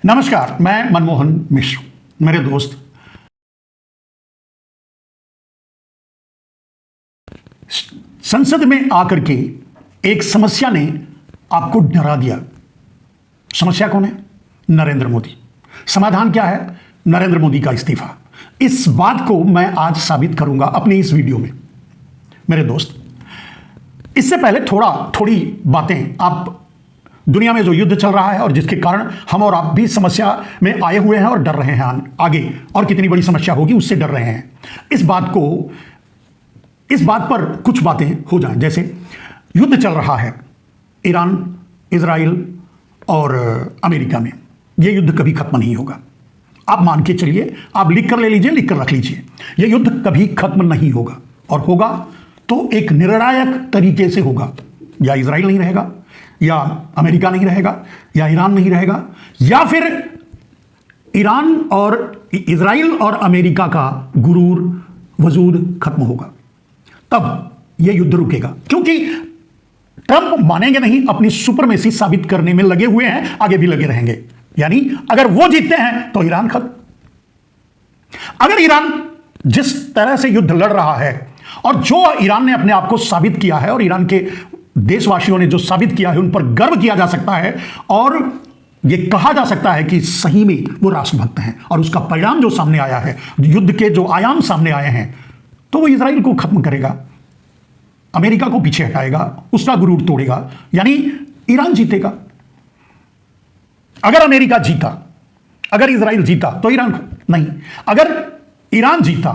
नमस्कार, मैं मनमोहन मिश्र। मेरे दोस्त, संसद में आकर के एक समस्या ने आपको डरा दिया। समस्या कौन है? नरेंद्र मोदी। समाधान क्या है? नरेंद्र मोदी का इस्तीफा। इस बात को मैं आज साबित करूंगा अपनी इस वीडियो में। मेरे दोस्त, इससे पहले थोड़ी बातें, आप दुनिया में जो युद्ध चल रहा है और जिसके कारण हम और आप भी समस्या में आए हुए हैं और डर रहे हैं, आगे और कितनी बड़ी समस्या होगी उससे डर रहे हैं। इस बात पर कुछ बातें हो जाएं। जैसे युद्ध चल रहा है ईरान, इजराइल और अमेरिका में। यह युद्ध कभी खत्म नहीं होगा। आप मान के चलिए, आप लिख कर ले लीजिए, लिख कर रख लीजिए, यह युद्ध कभी खत्म नहीं होगा। और होगा तो एक निर्णायक तरीके से होगा। या इजराइल नहीं रहेगा, या अमेरिका नहीं रहेगा, या ईरान नहीं रहेगा, या फिर ईरान और इजराइल और अमेरिका का गुरूर वजूद खत्म होगा। तब यह युद्ध रुकेगा, क्योंकि ट्रंप मानेंगे नहीं, अपनी सुपरमेसी साबित करने में लगे हुए हैं, आगे भी लगे रहेंगे। यानी अगर वो जीतते हैं तो ईरान खत्म। अगर ईरान जिस तरह से युद्ध लड़ रहा है और जो ईरान ने अपने आप को साबित किया है और ईरान के देशवासियों ने जो साबित किया है, उन पर गर्व किया जा सकता है और यह कहा जा सकता है कि सही में वो राष्ट्रभक्त हैं। और उसका परिणाम जो सामने आया है, युद्ध के जो आयाम सामने आए हैं, तो वो इजराइल को खत्म करेगा, अमेरिका को पीछे हटाएगा, उसका गुरूर तोड़ेगा, यानी ईरान जीतेगा। अगर अमेरिका जीता, अगर इजराइल जीता तो ईरान नहीं, अगर ईरान जीता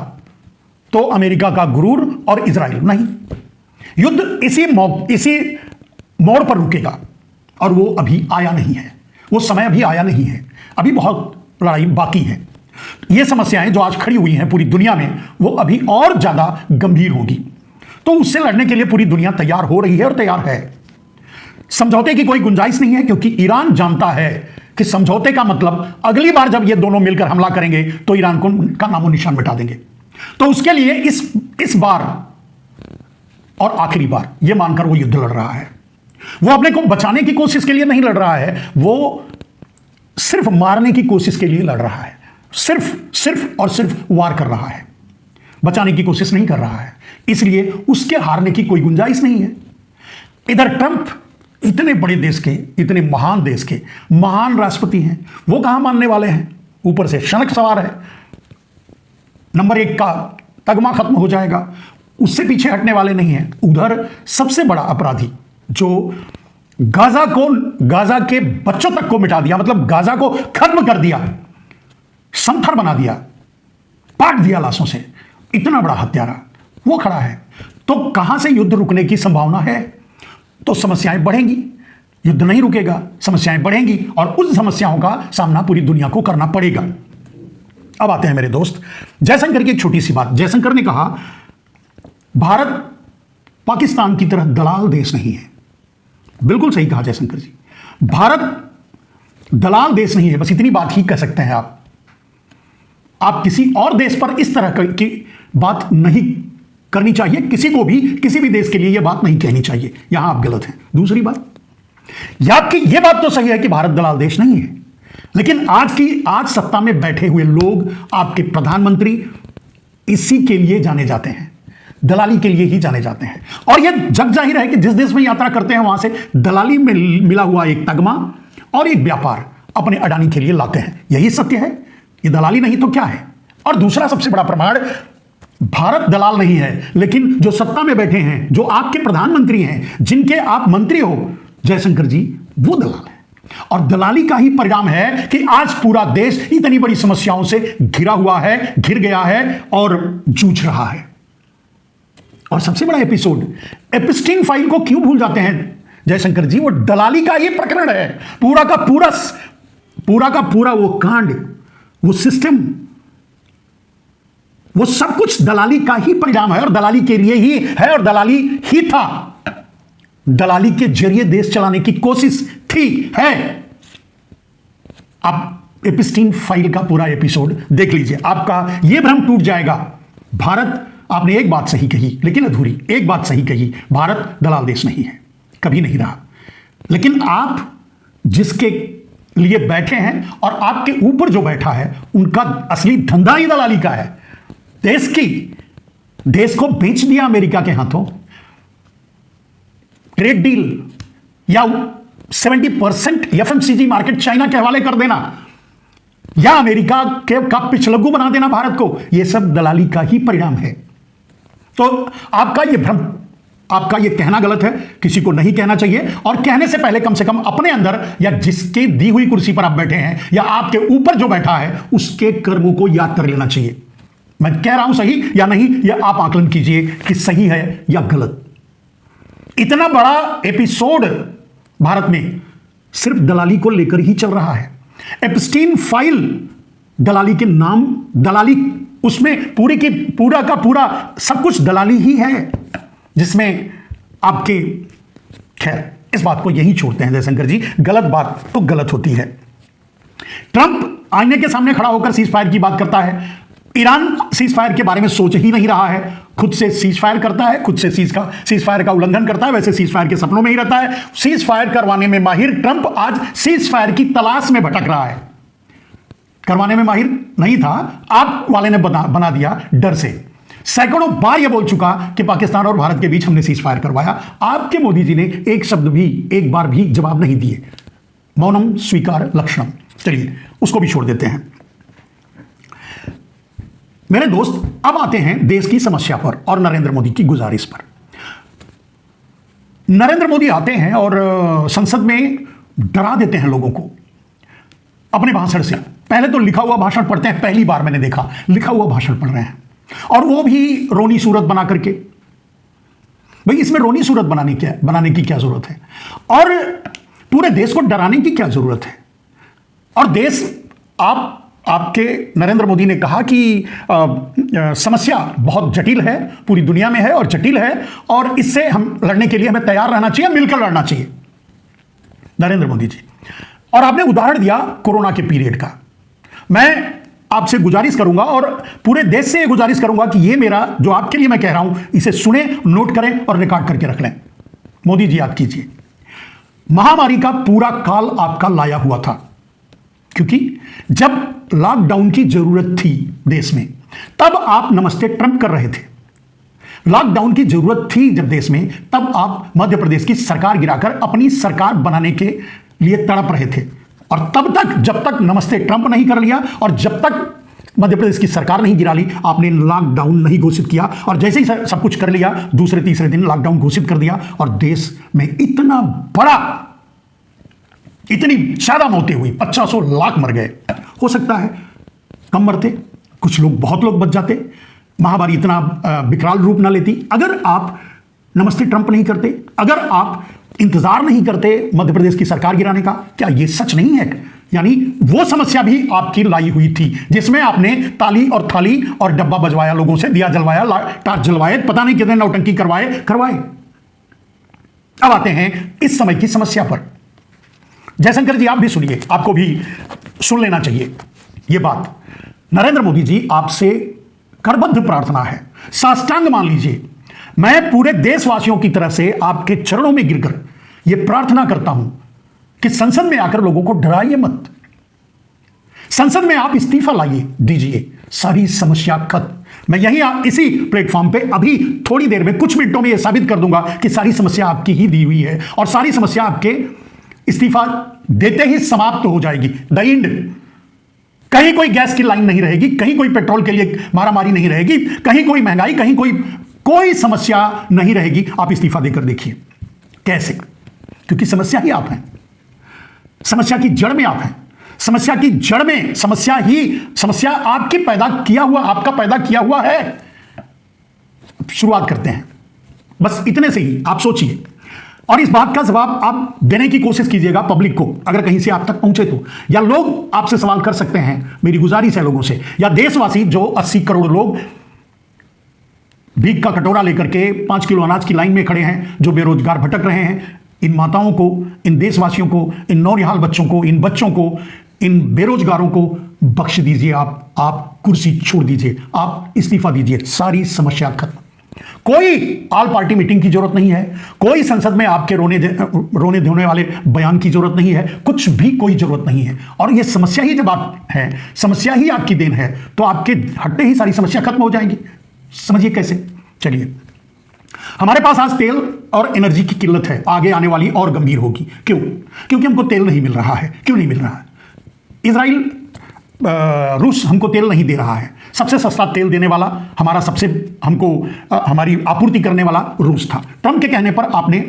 तो अमेरिका का गुरूर और इजराइल नहीं। युद्ध इसी मोड़ पर रुकेगा और वो अभी आया नहीं है, वो समय अभी आया नहीं है, अभी बहुत लड़ाई बाकी है। ये समस्याएं जो आज खड़ी हुई हैं पूरी दुनिया में, वो अभी और ज्यादा गंभीर होगी। तो उससे लड़ने के लिए पूरी दुनिया तैयार हो रही है और तैयार है। समझौते की कोई गुंजाइश नहीं है, क्योंकि ईरान जानता है कि समझौते का मतलब अगली बार जब ये दोनों मिलकर हमला करेंगे तो ईरान का नामो निशान मिटा देंगे। तो उसके लिए इस बार और आखिरी बार ये मानकर वो युद्ध लड़ रहा है। वो अपने को बचाने की कोशिश के लिए नहीं लड़ रहा है, वो सिर्फ मारने की कोशिश के लिए लड़ रहा है। सिर्फ और सिर्फ वार कर रहा है, बचाने की कोशिश नहीं कर रहा है। इसलिए उसके हारने की कोई गुंजाइश नहीं है। इधर ट्रंप इतने बड़े देश के, इतने महान देश के महान राष्ट्रपति हैं, वो कहां मानने वाले हैं? ऊपर से शनक सवार है, नंबर 1 का तगमा खत्म हो जाएगा, उससे पीछे हटने वाले नहीं हैं। उधर सबसे बड़ा अपराधी जो गाजा के बच्चों तक को मिटा दिया, मतलब गाजा को खत्म कर दिया, समथर बना दिया, पाट दिया लाशों से, इतना बड़ा हत्यारा वो खड़ा है। तो कहां से युद्ध रुकने की संभावना है? तो समस्याएं बढ़ेंगी, युद्ध नहीं रुकेगा, समस्याएं बढ़ेंगी और उन समस्याओं का सामना पूरी दुनिया को करना पड़ेगा। अब आते हैं मेरे दोस्त जयशंकर की एक छोटी सी बात। जयशंकर ने कहा भारत पाकिस्तान की तरह दलाल देश नहीं है। बिल्कुल सही कहा जयशंकर जी, भारत दलाल देश नहीं है। बस इतनी बात ही कह सकते हैं आप किसी और देश पर इस तरह की बात नहीं करनी चाहिए। किसी को भी, किसी भी देश के लिए यह बात नहीं कहनी चाहिए। यहां आप गलत हैं। दूसरी बात, आपकी यह बात तो सही है कि भारत दलाल देश नहीं है, लेकिन आज सत्ता में बैठे हुए लोग, आपके प्रधानमंत्री, इसी के लिए जाने जाते हैं, दलाली के लिए ही जाने जाते हैं। और यह जग जाहिर है कि जिस देश में यात्रा करते हैं वहां से दलाली में मिला हुआ एक तगमा और एक व्यापार अपने अडानी के लिए लाते हैं। यही सत्य है, ये दलाली नहीं तो क्या है? और दूसरा सबसे बड़ा प्रमाण, भारत दलाल नहीं है, लेकिन जो सत्ता में बैठे हैं, जो आपके प्रधानमंत्री हैं, जिनके आप मंत्री हो, जयशंकर जी, वो दलाल है। और दलाली का ही परिणाम है कि आज पूरा देश इतनी बड़ी समस्याओं से घिरा हुआ है, घिर गया है और जूझ रहा है। और सबसे बड़ा एपिसोड, एपिस्टीन फाइल को क्यों भूल जाते हैं जयशंकर जी? वो दलाली का ही प्रकरण है। पूरा का पूरा वो कांड, वो सिस्टम, वो सब कुछ दलाली का ही परिणाम है और दलाली के लिए ही है और दलाली ही था। दलाली के जरिए देश चलाने की कोशिश है। आप एपिस्टीन फाइल का पूरा एपिसोड देख लीजिए, आपका यह भ्रम टूट जाएगा। भारत, आपने एक बात सही कही लेकिन अधूरी, एक बात सही कही, भारत दलाल देश नहीं है, कभी नहीं रहा। लेकिन आप जिसके लिए बैठे हैं और आपके ऊपर जो बैठा है उनका असली धंधा ही दलाली का है। देश को बेच दिया अमेरिका के हाथों। ट्रेड डील या 70% एफएमसीजी मार्केट चाइना के हवाले कर देना या अमेरिका का पिछलग्गू बना देना भारत को, यह सब दलाली का ही परिणाम है। तो आपका यह कहना गलत है, किसी को नहीं कहना चाहिए, और कहने से पहले कम से कम अपने अंदर या जिसके दी हुई कुर्सी पर आप बैठे हैं या आपके ऊपर जो बैठा है उसके कर्मों को याद कर लेना चाहिए। मैं कह रहा हूं सही या नहीं, यह आप आकलन कीजिए कि सही है या गलत। इतना बड़ा एपिसोड भारत में सिर्फ दलाली को लेकर ही चल रहा है। एप्स्टीन फाइल दलाली के नाम, दलाली उसमें पूरा का पूरा सब कुछ दलाली ही है, जिसमें आपके, खैर इस बात को यही छोड़ते हैं जयशंकर जी, गलत बात तो गलत होती है। ट्रंप आईने के सामने खड़ा होकर सीज फायर की बात करता है। ईरान सीज फायर के बारे में सोच ही नहीं रहा है, खुद से सीज फायर करता है, खुद से सीज फायर का उल्लंघन करता है, वैसे सीज फायर के सपनों में ही रहता है। सीज फायर करवाने में माहिर ट्रंप आज सीज फायर की तलाश में भटक रहा है। करवाने में माहिर नहीं था, आप वाले ने बना दिया डर से। सैकड़ों बार यह बोल चुका कि पाकिस्तान और भारत के बीच हमने सीज फायर करवाया। आपके मोदी जी ने एक शब्द भी, एक बार भी जवाब नहीं दिए। मौनम स्वीकार लक्षणम। चलिए उसको भी छोड़ देते हैं। मेरे दोस्त, अब आते हैं देश की समस्या पर और नरेंद्र मोदी की गुजारिश पर। नरेंद्र मोदी आते हैं और संसद में डरा देते हैं लोगों को अपने भाषण से। पहले तो लिखा हुआ भाषण पढ़ते हैं, पहली बार मैंने देखा लिखा हुआ भाषण पढ़ रहे हैं, और वो भी रोनी सूरत बना करके। भाई इसमें रोनी सूरत बनाने की क्या जरूरत है, और पूरे देश को डराने की क्या जरूरत है। और देश, आपके नरेंद्र मोदी ने कहा कि समस्या बहुत जटिल है, पूरी दुनिया में है और जटिल है, और इससे हम लड़ने के लिए हमें तैयार रहना चाहिए, मिलकर लड़ना चाहिए, नरेंद्र मोदी जी। और आपने उदाहरण दिया कोरोना के पीरियड का। मैं आपसे गुजारिश करूंगा और पूरे देश से गुजारिश करूंगा कि ये मेरा जो आपके लिए मैं कह रहा हूं, इसे सुने, नोट करें और रिकॉर्ड करके रख लें। मोदी जी याद कीजिए, महामारी का पूरा काल आपका लाया हुआ था, क्योंकि जब लॉकडाउन की जरूरत थी देश में, तब आप नमस्ते ट्रंप कर रहे थे। लॉकडाउन की जरूरत थी जब देश में, तब आप मध्य प्रदेश की सरकार गिराकर अपनी सरकार बनाने के लिए तड़प रहे थे। और तब तक, जब तक नमस्ते ट्रंप नहीं कर लिया और जब तक मध्य प्रदेश की सरकार नहीं गिरा ली, आपने लॉकडाउन नहीं घोषित किया। और जैसे ही सब कुछ कर लिया, दूसरे तीसरे दिन लॉकडाउन घोषित कर दिया, और देश में इतनी ज्यादा मौतें हुई, 500 लाख मर गए। हो सकता है कम मरते, कुछ लोग, बहुत लोग बच जाते, महामारी इतना विकराल रूप ना लेती, अगर आप नमस्ते ट्रंप नहीं करते, अगर आप इंतजार नहीं करते मध्य प्रदेश की सरकार गिराने का। क्या यह सच नहीं है? यानी वो समस्या भी आपकी लाई हुई थी, जिसमें आपने ताली और थाली और डब्बा बजवाया, लोगों से दिया जलवाया, टार्च जलवाए, पता नहीं कितने नौटंकी करवाए। अब आते हैं इस समय की समस्या पर। जयशंकर जी आप भी सुनिए, आपको भी सुन लेना चाहिए यह बात। नरेंद्र मोदी जी, आपसे करबद्ध प्रार्थना है, साष्टांग मान लीजिए। मैं पूरे देशवासियों की तरफ से आपके चरणों में गिरकर यह प्रार्थना करता हूं कि संसद में आकर लोगों को डराइए मत। संसद में आप इस्तीफा लाइए, दीजिए, सारी समस्या खत्म। मैं यही इसी प्लेटफॉर्म पे अभी थोड़ी देर में, कुछ मिनटों में यह साबित कर दूंगा कि सारी समस्या आपकी ही दी हुई है, और सारी समस्या आपके इस्तीफा देते ही समाप्त हो जाएगी। The end. कहीं कोई गैस की लाइन नहीं रहेगी, कहीं कोई पेट्रोल के लिए मारामारी नहीं रहेगी, कहीं कोई महंगाई, कहीं कोई समस्या नहीं रहेगी। आप इस्तीफा देकर देखिए कैसे, क्योंकि समस्या ही आप हैं, समस्या की जड़ में आप हैं, समस्या की जड़ में समस्या आपकी आपका पैदा किया हुआ है। शुरुआत करते हैं, बस इतने से ही आप सोचिए, और इस बात का जवाब आप देने की कोशिश कीजिएगा पब्लिक को, अगर कहीं से आप तक पहुंचे तो, या लोग आपसे सवाल कर सकते हैं, मेरी गुजारिश है लोगों से, या देशवासी जो 80 करोड़ लोग भीख का कटोरा लेकर के 5 किलो अनाज की लाइन में खड़े हैं, जो बेरोजगार भटक रहे हैं, इन माताओं को, इन देशवासियों को, इन नौनिहाल बच्चों को, इन बच्चों को, इन बेरोजगारों को बख्श दीजिए। आप कुर्सी छोड़ दीजिए, आप इस्तीफा दीजिए, सारी समस्या खत्म। कोई ऑल पार्टी मीटिंग की जरूरत नहीं है, कोई संसद में आपके रोने धोने वाले बयान की जरूरत नहीं है, कुछ भी कोई जरूरत नहीं है। और ये समस्या ही जब आप है, समस्या ही आपकी देन है, तो आपके हटते ही सारी समस्या खत्म हो जाएंगी। समझिए कैसे। चलिए, हमारे पास आज तेल और एनर्जी की किल्लत है, आगे आने वाली और गंभीर होगी। क्यों? क्योंकि हमको तेल नहीं मिल रहा है। क्यों नहीं मिल रहा है? इजराइल रूस हमको तेल नहीं दे रहा है। सबसे सस्ता तेल देने वाला हमारा हमको हमारी आपूर्ति करने वाला रूस था। ट्रंप के कहने पर आपने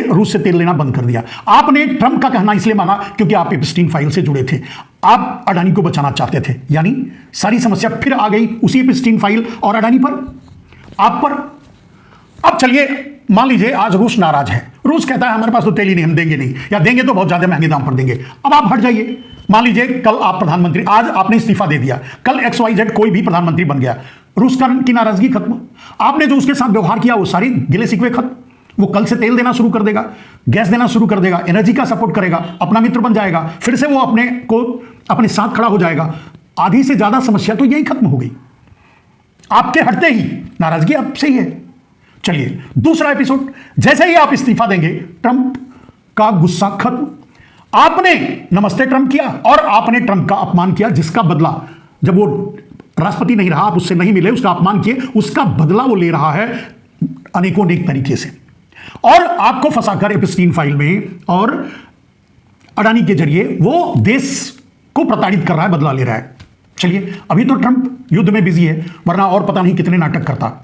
रूस से तेल लेना बंद कर दिया। आपने ट्रंप का कहना इसलिए माना क्योंकि आप एप्स्टीन फाइल से जुड़े थे, आप अडानी को बचाना चाहते थे। यानी सारी समस्या फिर आ गई उसी एप्स्टीन फाइल और अडानी पर, आप पर। अब चलिए, मान लीजिए आज रूस नाराज है, रूस कहता है हमारे पास तो तेल ही नहीं, हम देंगे नहीं, या देंगे तो बहुत ज्यादा महंगे दाम पर देंगे। अब आप हट जाइए। मान लीजिए कल आप प्रधानमंत्री, आज आपने इस्तीफा दे दिया, कल XYZ कोई भी प्रधानमंत्री बन गया, रूस की नाराजगी खत्म। आपने जो उसके साथ व्यवहार किया वो सारी गिले शिकवे खत्म। वो कल से तेल देना शुरू कर देगा, गैस देना शुरू कर देगा, एनर्जी का सपोर्ट करेगा, अपना मित्र बन जाएगा, फिर से वो अपने साथ खड़ा हो जाएगा। आधी से ज्यादा समस्या तो यही खत्म हो गई। आपके हटते ही नाराजगी आपसे ही है। चलिए, दूसरा एपिसोड, जैसे ही आप इस्तीफा देंगे, ट्रंप का गुस्सा खत्म। आपने नमस्ते ट्रंप किया और आपने ट्रंप का अपमान किया, जिसका बदला जब वो राष्ट्रपति नहीं रहा, आप उससे नहीं मिले, उसका अपमान किए, उसका बदला वो ले रहा है अनेकों अनेक तरीके से। और आपको फंसाकर एप्स्टीन फाइल में और अडानी के जरिए वो देश को प्रताड़ित कर रहा है, बदला ले रहा है। चलिए, अभी तो ट्रंप युद्ध में बिजी है, वरना और पता नहीं कितने नाटक करता।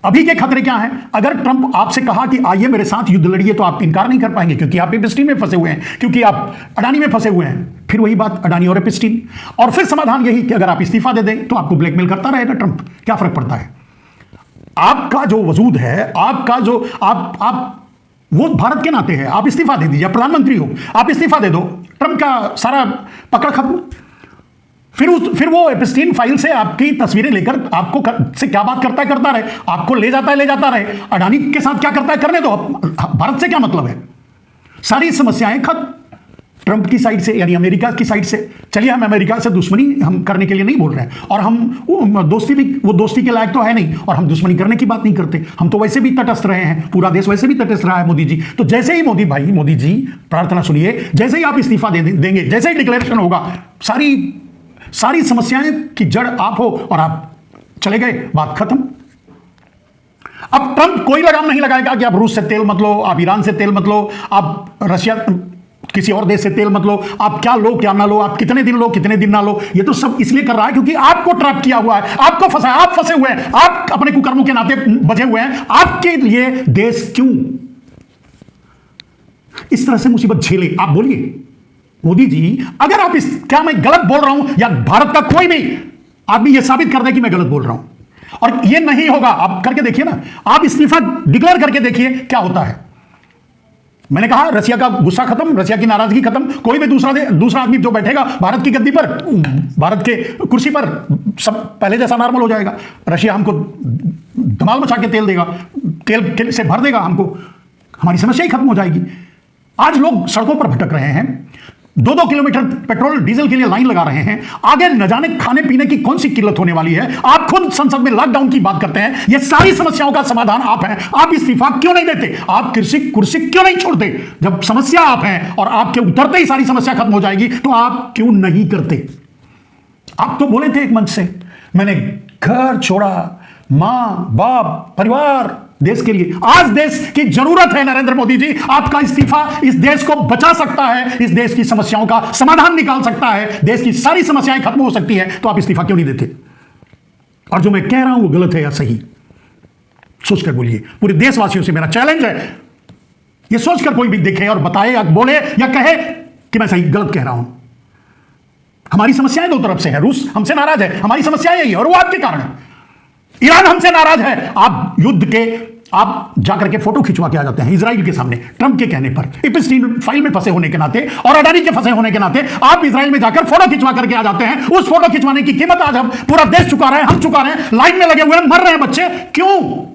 अभी के खतरे क्या हैं? अगर ट्रंप आपसे कहा कि आइए मेरे साथ युद्ध लड़िए, तो आप इनकार नहीं कर पाएंगे, क्योंकि आप एप्स्टीन में फंसे हुए हैं, क्योंकि आप अडानी में फंसे हुए हैं। फिर वही बात, अडानी और एप्स्टीन। और फिर समाधान यही कि अगर आप इस्तीफा दे दें तो आपको ब्लैकमेल करता रहेगा ट्रंप। क्या फर्क पड़ता है? आपका जो वजूद है, आपका जो आप वो भारत के नाते है। आप इस्तीफा दे दीजिए, प्रधानमंत्री हो, आप इस्तीफा दे दो, ट्रंप का सारा पकड़ खत्म। फिर वो एप्स्टीन फाइल से आपकी तस्वीरें लेकर आपको से क्या बात करता है करता रहे, आपको ले जाता रहे। अडानी के साथ क्या करता है करने दो, भारत से क्या मतलब है? सारी समस्याएं खत्म ट्रंप की साइड से, यानी अमेरिका की साइड से। चलिए, हम अमेरिका से दुश्मनी हम करने के लिए नहीं बोल रहे हैं, और हम वो दोस्ती के लायक तो है नहीं, और हम दुश्मनी करने की बात नहीं करते। हम तो वैसे भी तटस्थ रहे हैं, पूरा देश वैसे भी तटस्थ रहा है मोदी जी। तो जैसे ही मोदी जी, प्रार्थना सुनिए, जैसे ही आप इस्तीफा देंगे, जैसे ही डिक्लेरेशन होगा, सारी समस्याएं की जड़ आप हो और आप चले गए, बात खत्म। अब ट्रंप कोई लगाम नहीं लगाएगा कि आप रूस से तेल मत लो, आप ईरान से तेल मत लो, आप रशिया किसी और देश से तेल मत लो, आप क्या लो क्या ना लो, आप कितने दिन लो कितने दिन ना लो। ये तो सब इसलिए कर रहा है क्योंकि आपको ट्रैप किया हुआ है, आपको फंसा है, आप फंसे हुए हैं, आप अपने कुकर्मों के नाते बचे हुए हैं। आपके लिए देश क्यों इस तरह से मुसीबत झेले? आप बोलिए मोदी जी, अगर आप क्या मैं गलत बोल रहा हूं, या भारत का कोई भी आदमी यह साबित कर दे कि मैं गलत बोल रहा हूं, और यह नहीं होगा, आप करके देखिए ना, आप इस्तीफा डिक्लेयर करके देखिए क्या होता है। मैंने कहा रशिया का गुस्सा खत्म, रशिया की नाराजगी खत्म। कोई भी दूसरा आदमी जो बैठेगा भारत की गद्दी पर, भारत के कुर्सी पर, सब पहले जैसा नॉर्मल हो जाएगा। रशिया हमको धमाल मचा के तेल देगा, तेल से भर देगा हमको, हमारी समस्या ही खत्म हो जाएगी। आज लोग सड़कों पर भटक रहे हैं, 2-2 किलोमीटर पेट्रोल डीजल के लिए लाइन लगा रहे हैं। आगे न जाने खाने पीने की कौन सी किल्लत होने वाली है। आप खुद संसद में लॉकडाउन की बात करते हैं। ये सारी समस्याओं का समाधान आप हैं। आप इस्तीफा क्यों नहीं देते? आप कुर्सी क्यों नहीं छोड़ते? जब समस्या आप हैं और आपके उतरते ही सारी समस्या खत्म हो जाएगी, तो आप क्यों नहीं करते? आप तो बोले थे एक मंच से, मैंने घर छोड़ा, मां बाप परिवार, देश के लिए। आज देश की जरूरत है नरेंद्र मोदी जी, आपका इस्तीफा इस देश को बचा सकता है, इस देश की समस्याओं का समाधान निकाल सकता है, देश की सारी समस्याएं खत्म हो सकती है। तो आप इस्तीफा क्यों नहीं देते? और जो मैं कह रहा हूं वो गलत है या सही, सोचकर बोलिए। पूरे देशवासियों से मेरा चैलेंज है, ये सोचकर कोई भी देखे और बताए या बोले या कहे कि मैं सही गलत कह रहा हूं। हमारी समस्याएं दो तरफ से है। रूस हमसे नाराज है, हमारी समस्याएं यही है, और वो आपके कारण है। ईरान हमसे नाराज है। आप युद्ध के आप जाकर के फोटो खिंचवा के आ जाते हैं इजराइल के सामने, ट्रंप के कहने पर, एप्स्टीन फाइल में फंसे होने के नाते और अडानी के फंसे होने के नाते आप इजराइल में जाकर फोटो खिंचवा करके आ जाते हैं। उस फोटो खिंचवाने की कीमत आज हम पूरा देश चुका रहे हैं, हम चुका रहे हैं, लाइन में लगे हुए हैं, मर रहे हैं बच्चे। क्यों?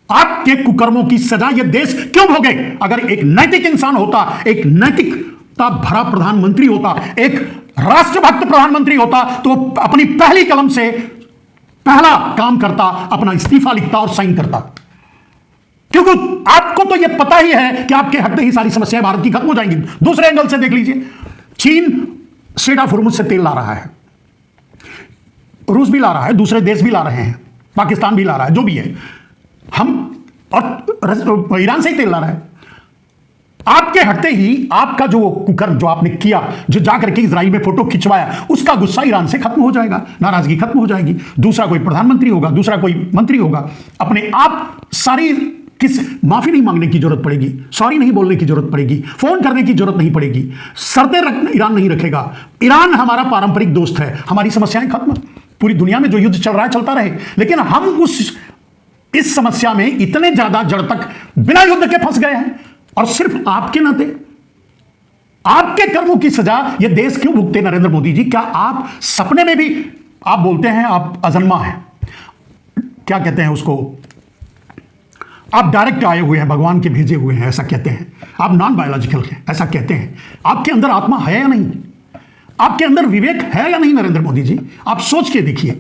आपके कुकर्मों की सजा ये देश क्यों भोगे? अगर एक नैतिक इंसान होता, एक नैतिकता भरा प्रधानमंत्री होता, एक राष्ट्रभक्त प्रधानमंत्री होता, तो अपनी पहली कलम से पहला काम करता, अपना इस्तीफा लिखता और साइन करता, क्योंकि आपको तो यह पता ही है कि आपके हटते ही सारी समस्याएं भारत की खत्म हो जाएंगी। दूसरे एंगल से देख लीजिए, चीन स्ट्रेट ऑफ हॉर्मुज से तेल ला रहा है, रूस भी ला रहा है, दूसरे देश भी ला रहे हैं, पाकिस्तान भी ला रहा है, जो भी है, हम और ईरान से ही तेल ला रहा है। आपके हटते ही आपका जो कुकर्म जो आपने किया, जो जाकर के इजराइल में फोटो खिंचवाया, उसका गुस्सा ईरान से खत्म हो जाएगा, नाराजगी खत्म हो जाएगी। दूसरा कोई प्रधानमंत्री होगा, दूसरा कोई मंत्री होगा, अपने आप सारी माफी नहीं मांगने की जरूरत पड़ेगी, सॉरी नहीं बोलने की जरूरत पड़ेगी, फोन करने की जरूरत नहीं पड़ेगी, शर्तें ईरान नहीं रखेगा। ईरान हमारा पारंपरिक दोस्त है, हमारी समस्याएं खत्म। पूरी दुनिया में जो युद्ध चल रहा है चलता रहे, लेकिन हम इस समस्या में इतने ज्यादा जड़ तक बिना युद्ध के फंस गए हैं, और सिर्फ आपके नाते, आपके कर्मों की सजा ये देश क्यों भुगते नरेंद्र मोदी जी? क्या आप सपने में भी आप बोलते हैं आप अजन्मा हैं, क्या कहते हैं उसको, आप डायरेक्ट आए हुए हैं, भगवान के भेजे हुए हैं, ऐसा कहते हैं, आप नॉन बायोलॉजिकल हैं, ऐसा कहते हैं। आपके अंदर आत्मा है या नहीं? आपके अंदर विवेक है या नहीं नरेंद्र मोदी जी? आप सोच के देखिए।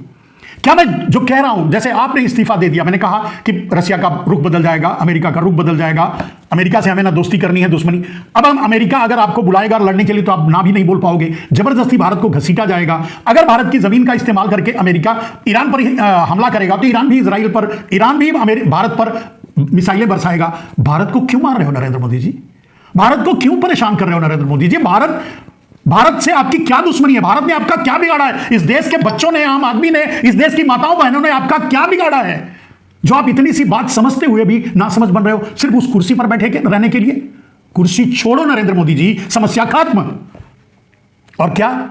क्या मैं जो कह रहा हूं, जैसे आपने इस्तीफा दे दिया, मैंने कहा कि रशिया का रुख बदल जाएगा, अमेरिका का रुख बदल जाएगा, अमेरिका से हमें ना दोस्ती करनी है, दुश्मनी। अब हम अमेरिका अगर आपको बुलाएगा लड़ने के लिए तो आप ना भी नहीं बोल पाओगे, जबरदस्ती भारत को घसीटा जाएगा। अगर भारत की जमीन का इस्तेमाल करके अमेरिका ईरान पर हमला करेगा तो ईरान भी इसराइल पर, ईरान भी भारत पर मिसाइलें बरसाएगा। भारत को क्यों मार रहे हो नरेंद्र मोदी जी? भारत को क्यों परेशान कर रहे हो नरेंद्र मोदी जी? भारत से आपकी क्या दुश्मनी है? भारत ने आपका क्या बिगाड़ा है? इस देश के बच्चों ने, आम आदमी ने, इस देश की माताओं बहनों ने आपका क्या बिगाड़ा है जो आप इतनी सी बात समझते हुए भी ना समझ बन रहे हो, सिर्फ उस कुर्सी पर बैठे रहने के लिए? कुर्सी छोड़ो नरेंद्र मोदी जी, समस्या खत्म। और क्या,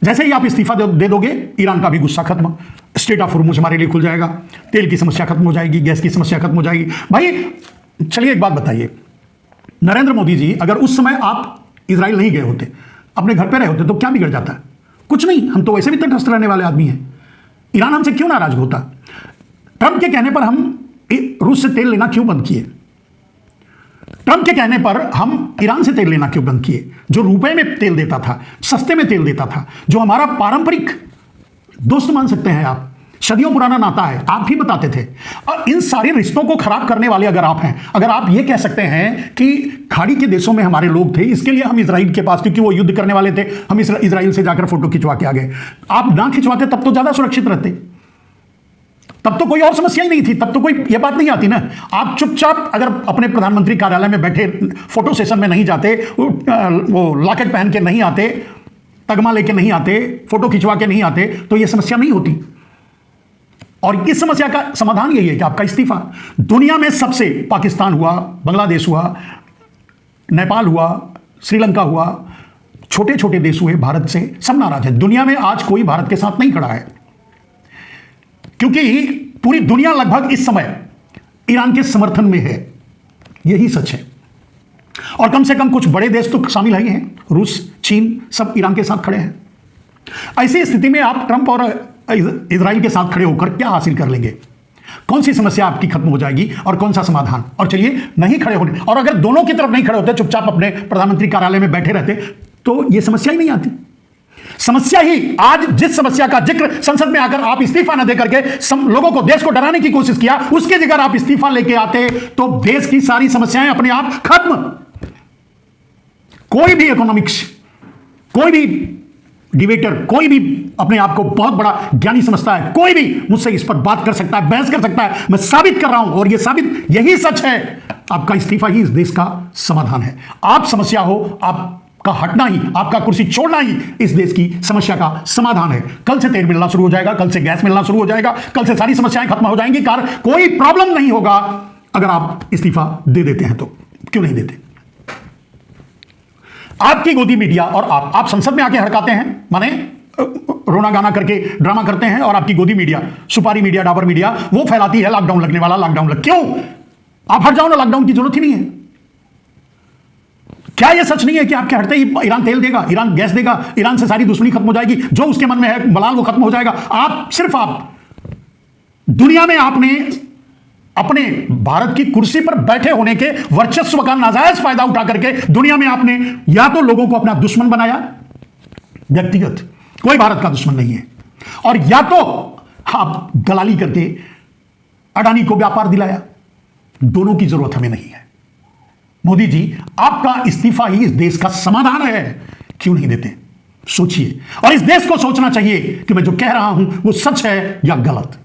जैसे ही आप इस्तीफा दे दोगे, ईरान का भी गुस्सा खत्म, स्ट्रेट ऑफ हॉर्मुज हमारे लिए खुल जाएगा, तेल की समस्या खत्म हो जाएगी, गैस की समस्या खत्म हो जाएगी। भाई चलिए एक बात बताइए, नरेंद्र मोदी जी, अगर उस समय आप इजराइल नहीं गए होते, अपने घर पे रहे होते, तो क्या बिगड़ जाता? कुछ नहीं, हम तो वैसे भी तटस्थ रहने वाले आदमी हैं। ईरान हमसे क्यों नाराज होता? ट्रंप के कहने पर हम रूस से तेल लेना क्यों बंद किए? ट्रंप के कहने पर हम ईरान से तेल लेना क्यों बंद किए, जो रुपए में तेल देता था, सस्ते में तेल देता था, जो हमारा पारंपरिक दोस्त मान सकते हैं आप, सदियों पुराना नाता है, आप भी बताते थे। और इन सारे रिश्तों को खराब करने वाले अगर आप हैं, अगर आप ये कह सकते हैं कि खाड़ी के देशों में हमारे लोग थे, इसके लिए हम इजराइल के पास, क्योंकि वो युद्ध करने वाले थे, हम इजराइल से जाकर फोटो खिंचवा के आ गए। आप ना खिंचवाते तब तो ज्यादा सुरक्षित रहते, तब तो कोई और समस्या ही नहीं थी, तब तो कोई ये बात नहीं आती ना। आप चुपचाप अगर अपने प्रधानमंत्री कार्यालय में बैठे फोटो सेशन में नहीं जाते, वो लॉकेट पहन के नहीं आते, तगमा लेके नहीं आते, फोटो खिंचवा के नहीं आते, तो ये समस्या नहीं होती। और इस समस्या का समाधान यही है कि आपका इस्तीफा। दुनिया में सबसे, पाकिस्तान हुआ, बांग्लादेश हुआ, नेपाल हुआ, श्रीलंका हुआ, छोटे छोटे देश हुए भारत से, सब नाराज है। दुनिया में आज कोई भारत के साथ नहीं खड़ा है, क्योंकि पूरी दुनिया लगभग इस समय ईरान के समर्थन में है। यही सच है। और कम से कम कुछ बड़े देश तो शामिल ही हैं, रूस, चीन, सब ईरान के साथ खड़े हैं। ऐसी स्थिति में आप ट्रंप और इजराइल के साथ खड़े होकर क्या हासिल कर लेंगे? कौन सी समस्या आपकी खत्म हो जाएगी और कौन सा समाधान? और चलिए नहीं खड़े होने, और अगर दोनों की तरफ नहीं खड़े होते, चुपचाप अपने प्रधानमंत्री कार्यालय में बैठे रहते, तो यह समस्या ही नहीं आती। समस्या ही, आज जिस समस्या का जिक्र संसद में आकर आप इस्तीफा न देकर के लोगों को, देश को डराने की कोशिश किया, उसके जगह आप इस्तीफा लेके आते तो देश की सारी समस्याएं अपने आप खत्म। कोई भी इकोनॉमिक्स, कोई भी डिबेटर, कोई भी अपने आप को बहुत बड़ा ज्ञानी समझता है, कोई भी मुझसे इस पर बात कर सकता है, बहस कर सकता है। मैं साबित कर रहा हूं, और यह साबित, यही सच है, आपका इस्तीफा ही इस देश का समाधान है। आप समस्या हो, आपका हटना ही, आपका कुर्सी छोड़ना ही इस देश की समस्या का समाधान है। कल से तेल मिलना शुरू हो जाएगा, कल से गैस मिलना शुरू हो जाएगा, कल से सारी समस्याएं खत्म हो जाएंगी। कोई प्रॉब्लम नहीं होगा अगर आप इस्तीफा दे देते हैं तो। क्यों नहीं देते? आपकी गोदी मीडिया और आप संसद में आके हड़काते हैं, माने रोना गाना करके ड्रामा करते हैं, और आपकी गोदी मीडिया, सुपारी मीडिया, डाबर मीडिया, वो फैलाती है लॉकडाउन लगने वाला, लॉकडाउन लग। क्यों? आप हट जाओ ना, लॉकडाउन की जरूरत ही नहीं है। क्या यह सच नहीं है कि आपके हटते ही ईरान तेल देगा, ईरान गैस देगा, ईरान से सारी दुश्मनी खत्म हो जाएगी, जो उसके मन में है मलाल वो खत्म हो जाएगा? आप दुनिया में आपने अपने भारत की कुर्सी पर बैठे होने के वर्चस्व का नाजायज फायदा उठा करके दुनिया में आपने या तो लोगों को अपना दुश्मन बनाया, व्यक्तिगत, कोई भारत का दुश्मन नहीं है, और या तो आप दलाली करके अडानी को व्यापार दिलाया। दोनों की जरूरत हमें नहीं है। मोदी जी, आपका इस्तीफा ही इस देश का समाधान है। क्यों नहीं देते? सोचिए, और इस देश को सोचना चाहिए कि मैं जो कह रहा हूं वो सच है या गलत।